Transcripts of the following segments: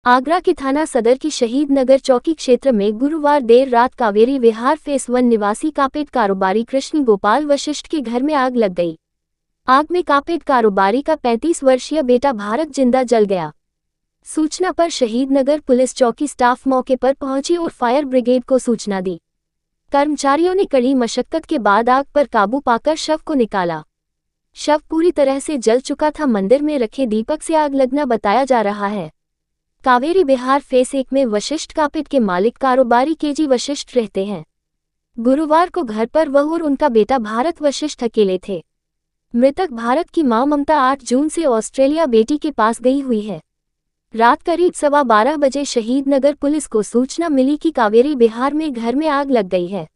आगरा के थाना सदर की शहीद नगर चौकी क्षेत्र में गुरुवार देर रात कावेरी विहार फेस 1 निवासी कापेट कारोबारी कृष्ण गोपाल वशिष्ठ के घर में आग लग गई। आग में कापेट कारोबारी का 35 वर्षीय बेटा भारत जिंदा जल गया। सूचना पर शहीद नगर पुलिस चौकी स्टाफ मौके पर पहुंची और फायर ब्रिगेड को सूचना दी। कर्मचारियों ने कड़ी मशक्कत के बाद आग पर काबू पाकर शव को निकाला। शव पूरी तरह से जल चुका था। मंदिर में रखे दीपक से आग लगना बताया जा रहा है। कावेरी विहार फेस 1 में वशिष्ठ कापेट के मालिक कारोबारी केजी वशिष्ठ रहते हैं। गुरुवार को घर पर वह और उनका बेटा भारत वशिष्ठ अकेले थे। मृतक भारत की मां ममता 8 जून से ऑस्ट्रेलिया बेटी के पास गई हुई है। रात करीब 12:15 बजे शहीद नगर पुलिस को सूचना मिली कि कावेरी विहार में घर में आग लग गई है।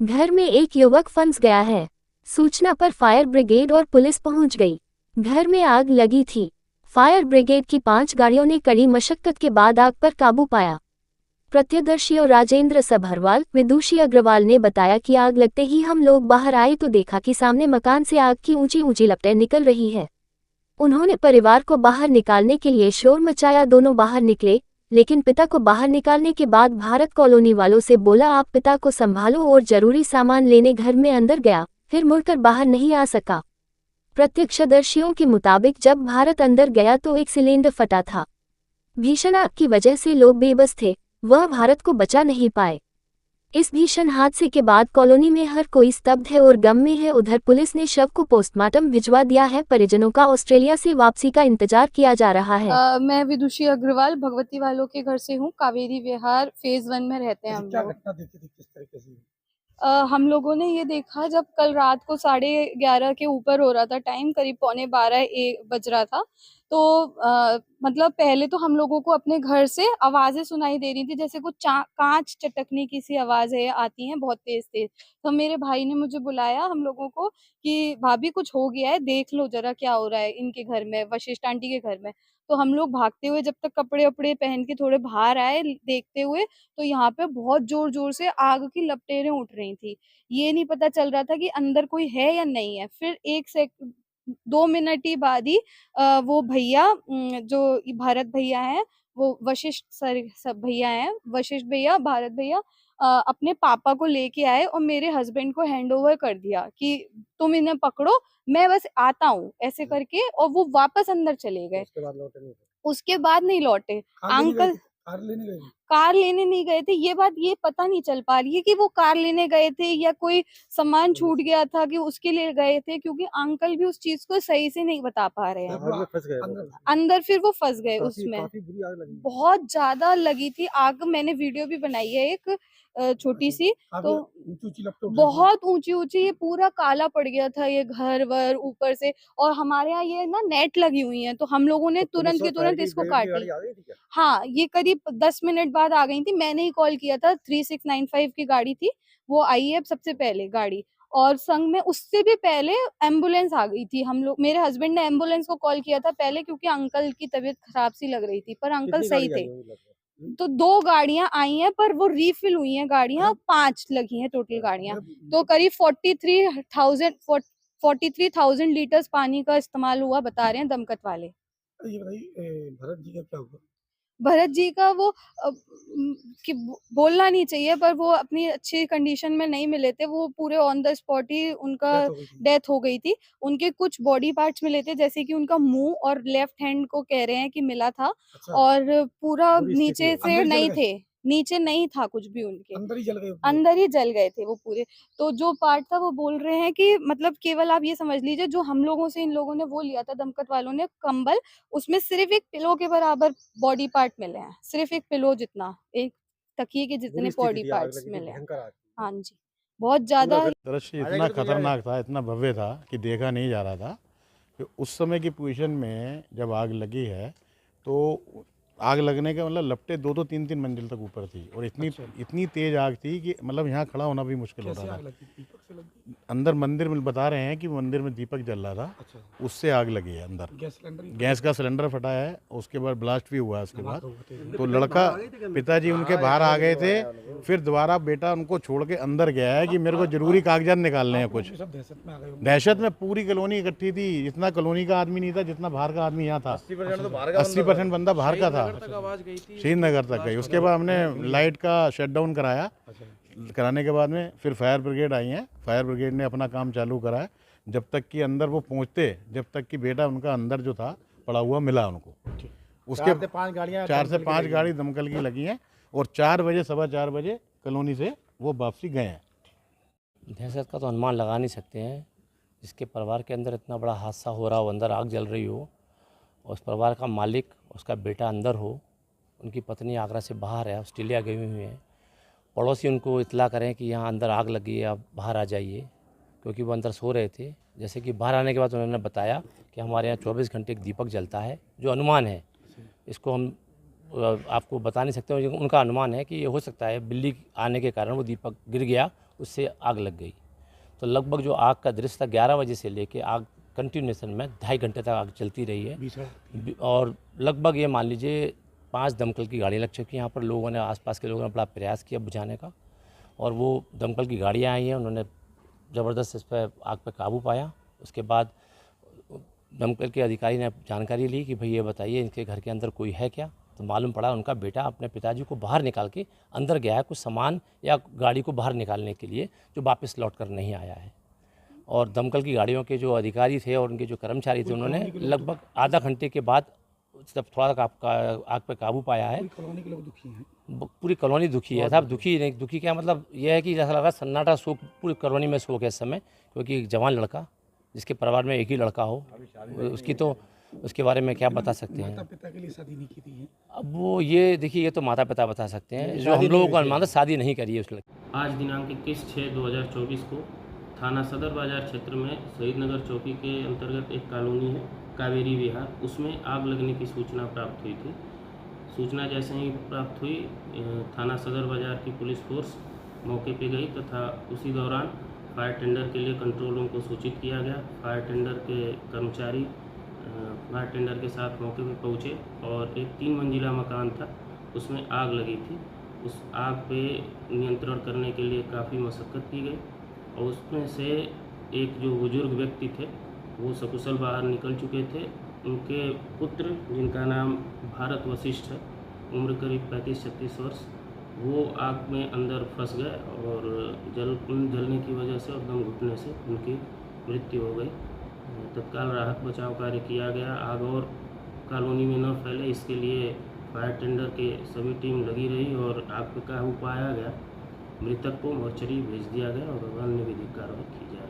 घर में एक युवक फंस गया है। सूचना पर फायर ब्रिगेड और पुलिस पहुंच गई। घर में आग लगी थी। फायर ब्रिगेड की 5 गाड़ियों ने कड़ी मशक्कत के बाद आग पर काबू पाया। प्रत्यक्षदर्शियों राजेंद्र सभरवाल, विदुषी अग्रवाल ने बताया कि आग लगते ही हम लोग बाहर आए तो देखा कि सामने मकान से आग की ऊंची ऊंची लपटें निकल रही है। उन्होंने परिवार को बाहर निकालने के लिए शोर मचाया। दोनों बाहर निकले, लेकिन पिता को बाहर निकालने के बाद भारत कॉलोनी वालों से बोला आप पिता को संभालो और जरूरी सामान लेने घर में अंदर गया, फिर मुड़कर बाहर नहीं आ सका। प्रत्यक्षदर्शियों के मुताबिक जब भारत अंदर गया तो एक सिलेंडर फटा था। भीषण आग की वजह से लोग बेबस थे, वह भारत को बचा नहीं पाए। इस भीषण हादसे के बाद कॉलोनी में हर कोई स्तब्ध है और गम में है। उधर पुलिस ने शव को पोस्टमार्टम भिजवा दिया है। परिजनों का ऑस्ट्रेलिया से वापसी का इंतजार किया जा रहा है। मैं विदुषी अग्रवाल भगवती वालों के घर से हूँ। कावेरी विहार फेज 1 में रहते हैं हम क्या लोग। घटना देखी थी, किस तरीके से? हम लोगों ने ये देखा जब कल रात को 11:30 के ऊपर हो रहा था, टाइम करीब 11:45 बज रहा था। तो मतलब पहले तो हम लोगों को अपने घर से आवाजें सुनाई दे रही थी, जैसे कुछ कांच चटकने की सी आवाजें आती हैं बहुत तेज तेज। तो मेरे भाई ने मुझे बुलाया हम लोगों को कि भाभी कुछ हो गया है, देख लो जरा क्या हो रहा है इनके घर में, वशिष्ठ आंटी के घर में। तो हम लोग भागते हुए जब तक कपड़े वपड़े पहन के थोड़े बाहर आए देखते हुए, तो यहाँ पे बहुत जोर जोर से आग की लपटेरें उठ रही थी। ये नहीं पता चल रहा था कि अंदर कोई है या नहीं है। फिर 2 मिनट ही बाद ही वो भैया जो भारत भैया हैं, वो वशिष्ठ सर सब भैया हैं, वशिष्ठ भैया, भारत भैया अपने पापा को लेके आए और मेरे हस्बैंड को हैंड ओवर कर दिया कि तुम इन्हें पकड़ो, मैं बस आता हूँ ऐसे करके, और वो वापस अंदर चले गए। उसके बाद लौटे नहीं थे? उसके बाद नहीं लौटे। अंकल कार लेने गए थे? कार लेने नहीं गए थे, ये बात ये पता नहीं चल पा रही है कि वो कार लेने गए थे या कोई सामान छूट गया था कि उसके लिए गए थे, क्योंकि अंकल भी उस चीज को सही से नहीं बता पा रहे हैं। आग में फंस गए अंदर फिर वो फंस गए उसमें। काफी बुरी आग लगी। बहुत ज्यादा लगी थी आग। मैंने वीडियो भी बनाई है एक छोटी सी। तो ऊंची लपटें उठ रही थी। बहुत ऊंची ऊंची, ये पूरा काला पड़ गया था ये घर वर ऊपर से। और हमारे यहाँ ये ना नेट लगी हुई है, तो हम लोगों ने तुरंत के तुरंत इसको काटी। हाँ, ये करीब 10 मिनट बाद आ गई थी। मैंने ही कॉल किया था, 3695 की गाड़ी थी, वो आई है सबसे पहले गाड़ी। और संग में उससे भी पहले एम्बुलेंस आ गई थी। हम लोग, मेरे हस्बैंड ने एम्बुलेंस को कॉल किया था पहले, क्योंकि अंकल की तबीयत खराब सी लग रही थी, पर अंकल सही थे। तो 2 गाड़ियां आई हैं, पर वो रीफिल हुई हैं गाड़ियां, 5 लगी हैं टोटल गाड़ियां। तो करीब 43,000 लीटर्स पानी का इस्तेमाल हुआ बता रहे हैं दमकत वाले। ये बताइए, भरत जी का क्या हुआ? भरत जी का वो कि बोलना नहीं चाहिए, पर वो अपनी अच्छी कंडीशन में नहीं मिले थे। वो पूरे ऑन द स्पॉट ही उनका डेथ हो गई थी। उनके कुछ बॉडी पार्ट्स मिले थे, जैसे कि उनका मुंह और लेफ्ट हैंड को कह रहे हैं कि मिला था। अच्छा। और पूरा नीचे से अंदर नहीं थे, नीचे नहीं था कुछ भी उनके, अंदर ही जल गए? अंदर ही जल गए थे वो पूरे। तो जो पार्ट था वो बोल रहे हैं कि मतलब केवल आप ये समझ लीजिए, जो हम लोगों से इन लोगों ने वो लिया था दमकत वालों ने कंबल, उसमें सिर्फ एक पिलो के बराबर बॉडी पार्ट मिले हैं, सिर्फ एक पिलो जितना, एक तकिए के जितने बॉडी पार्ट्स मिले हैं। हाँ जी, बहुत ज्यादा। दृश्य इतना खतरनाक था, इतना भव्य था कि देखा नहीं जा रहा था। कि उस समय की पोजीशन में जब आग लगी है तो आग लगने का मतलब लपटे 2-2 3-3 मंजिल तक ऊपर थी और इतनी तेज आग थी कि मतलब यहाँ खड़ा होना भी मुश्किल होता था। कैसे लगी? अंदर मंदिर में बता रहे हैं कि मंदिर में दीपक जल रहा था, अच्छा, उससे आग लगी है अंदर। गैस सिलेंडर ही गैस का सिलेंडर फटा है, उसके बाद ब्लास्ट भी हुआ है। उसके बाद धमाका हुआ था। तो लड़का पिताजी उनके बाहर आ गए थे, फिर दोबारा बेटा उनको छोड़ के अंदर गया है कि मेरे को जरूरी कागजात निकालने हैं कुछ। ये सब दहशत में आ गए होंगे। दहशत में पूरी कॉलोनी इकट्ठी थी, इतना कॉलोनी का आदमी नहीं था जितना बाहर का आदमी यहाँ था। 80% बंदा बाहर का था, श्रीनगर तक गई। उसके बाद हमने लाइट का शटडाउन कराया, कराने के बाद में फिर फायर ब्रिगेड आई है। फायर ब्रिगेड ने अपना काम चालू करा है, जब तक कि अंदर वो पहुँचते, जब तक कि बेटा उनका अंदर जो था पड़ा हुआ मिला उनको। उसके 4 से 5 गाड़ी दमकल की लगी हैं और 4 बजे, 4:15 बजे कॉलोनी से वो वापसी गए हैं। दहशत का तो अनुमान लगा नहीं सकते हैं। जिसके परिवार के अंदर इतना बड़ा हादसा हो रहा हो, अंदर आग जल रही हो, और उस परिवार का मालिक, उसका बेटा अंदर हो, उनकी पत्नी आगरा से बाहर है, ऑस्ट्रेलिया गई हुई है, पड़ोसी उनको इतला करें कि यहाँ अंदर आग लगी है, आप बाहर आ जाइए, क्योंकि वो अंदर सो रहे थे। जैसे कि बाहर आने के बाद उन्होंने बताया कि हमारे यहाँ 24 घंटे एक दीपक जलता है, जो अनुमान है, इसको हम आपको बता नहीं सकते। उनका अनुमान है कि ये हो सकता है बिल्ली आने के कारण वो दीपक गिर गया, उससे आग लग गई। तो लगभग जो आग का दृश्य था 11 बजे से लेके आग कंटिन्यूएशन में 2.5 घंटे तक आग चलती रही है, और लगभग ये मान लीजिए 5 दमकल की गाड़ी लग चुकी है। यहाँ पर लोगों ने, आसपास के लोगों ने बड़ा प्रयास किया बुझाने का, और वो दमकल की गाड़ियाँ आई हैं, उन्होंने ज़बरदस्त इस पर आग पर काबू पाया। उसके बाद दमकल के अधिकारी ने जानकारी ली कि भाई ये बताइए इनके घर के अंदर कोई है क्या। तो मालूम पड़ा उनका बेटा अपने पिताजी को बाहर निकाल के अंदर गया है, कुछ सामान या गाड़ी को बाहर निकालने के लिए, जो वापस लौट कर नहीं आया है। और दमकल की गाड़ियों के जो अधिकारी थे और उनके जो कर्मचारी थे, उन्होंने लगभग आधा घंटे के बाद जब थोड़ा आग पर काबू पाया है। कॉलोनी के लोग दुखी हैं। पूरी कॉलोनी दुखी है साहब। दुखी नहीं, दुखी क्या मतलब यह है कि जैसा लग रहा है सन्नाटा शोक, पूरी कॉलोनी में शोक है इस समय, क्योंकि एक जवान लड़का जिसके परिवार में एक ही लड़का हो, उसकी तो उसके बारे में क्या बता सकते हैं। माता पिता के लिए शादी नहीं की थी। अब वो ये देखिए, ये तो माता पिता बता सकते हैं, जो हम लोगों को अनुमान शादी नहीं करी है उस लड़के। आज दिनांक 21/6/2024 को थाना सदर बाजार क्षेत्र में शहीद नगर चौकी के अंतर्गत एक कॉलोनी है कावेरी विहार, उसमें आग लगने की सूचना प्राप्त हुई थी। सूचना जैसे ही प्राप्त हुई, थाना सदर बाजार की पुलिस फोर्स मौके पे गई तथा उसी दौरान फायर टेंडर के लिए कंट्रोल रूम को सूचित किया गया। फायर टेंडर के कर्मचारी फायर टेंडर के साथ मौके पे पहुँचे और एक 3 मंजिला मकान था, उसमें आग लगी थी। उस आग पे नियंत्रण करने के लिए काफ़ी मशक्क़त की गई, और उसमें से एक जो बुजुर्ग व्यक्ति थे वो सकुशल बाहर निकल चुके थे। उनके पुत्र, जिनका नाम भारत वशिष्ठ है, उम्र करीब 35-36 वर्ष, वो आग में अंदर फंस गए और जलने की वजह से और दम घुटने से उनकी मृत्यु हो गई। तत्काल राहत बचाव कार्य किया गया। आग और कॉलोनी में न फैले, इसके लिए फायर टेंडर के सभी टीम लगी रही और आग पर काबू पाया गया। मृतक को मोर्चरी भेज दिया गया और अन्य विधिक कार्रवाई की जा रही है।